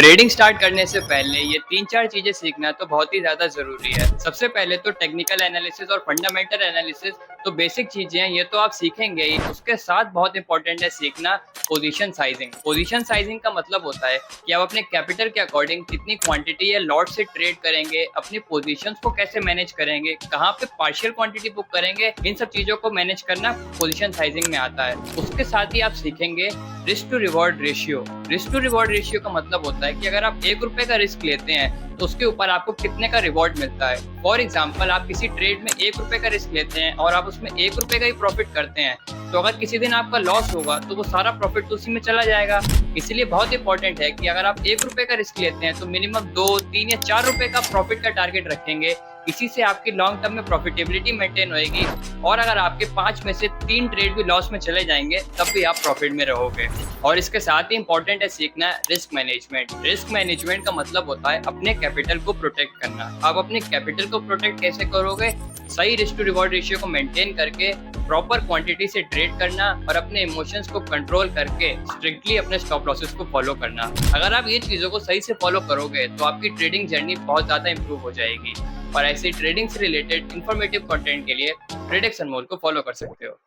Trading start करने से पहले ये 3-4 चीज़ें सीखना तो बहुत ही ज़्यादा ज़रूरी है। सबसे पहले तो टेक्निकल एनालिसिस और फंडामेंटल एनालिसिस तो बेसिक चीज़ें हैं, ये तो आप सीखेंगे ही। उसके साथ बहुत इंपॉर्टेंट है सीखना पोजीशन साइज़िंग। पोजीशन साइज़िंग का मतलब होता है कि आप अपने कैपिटल के अकॉर्डिंग कितनी क्वांटिटी या लॉट से ट्रेड करेंगे, अपनी पोजीशंस को कैसे मैनेज करेंगे, कहाँ पे पार्शियल क्वांटिटी बुक करेंगे, इन सब चीज़ों को मैनेज करना पोजीशन साइज़िंग में आता है। उसके साथ ही आप सीखेंगे risk to reward ratio. Risk to reward ratio का मतलब होता है कि अगर आप ₹1 का रिस्क लेते हैं तो उसके ऊपर आपको कितने का रिवॉर्ड मिलता है। फॉर एग्जांपल आप किसी ट्रेड में ₹1 का रिस्क लेते हैं और आप उसमें ₹1 का ही प्रॉफिट करते हैं, तो अगर किसी दिन आपका लॉस होगा तो वो सारा प्रॉफिट तो उसी में चला जाएगा। इसलिए बहुत इंपॉर्टेंट है कि अगर आप ₹1 का रिस्क लेते हैं तो मिनिमम 2, 3 या ₹4 का प्रॉफिट का टारगेट रखेंगे। इसी से आपकी लॉन्ग टर्म में प्रॉफिटेबिलिटी मेंटेन होएगी और अगर आपके 5 में से 3 ट्रेड भी लॉस में चले जाएंगे तब भी आप प्रॉफिट में रहोगे। और इसके साथ ही इंपॉर्टेंट है सीखना रिस्क मैनेजमेंट। रिस्क मैनेजमेंट का मतलब होता है अपने कैपिटल को प्रोटेक्ट करना। आप अपने कैपिटल को प्रोटेक्ट कैसे करोगे? सही रिस्क टू रिवॉर्ड रेशियो को मेंटेन करके, प्रॉपर क्वांटिटी से ट्रेड करना और अपने इमोशंस को कंट्रोल करके स्ट्रिक्टली अपने स्टॉप लॉसेस को फॉलो करना। अगर आप ये चीज़ों को सही से फॉलो करोगे तो आपकी ट्रेडिंग जर्नी बहुत ज़्यादा इंप्रूव हो जाएगी। और ऐसे ट्रेडिंग से रिलेटेड इन्फॉर्मेटिव कंटेंट के लिए ट्रेडेक्स अनमोल को फॉलो कर सकते हो।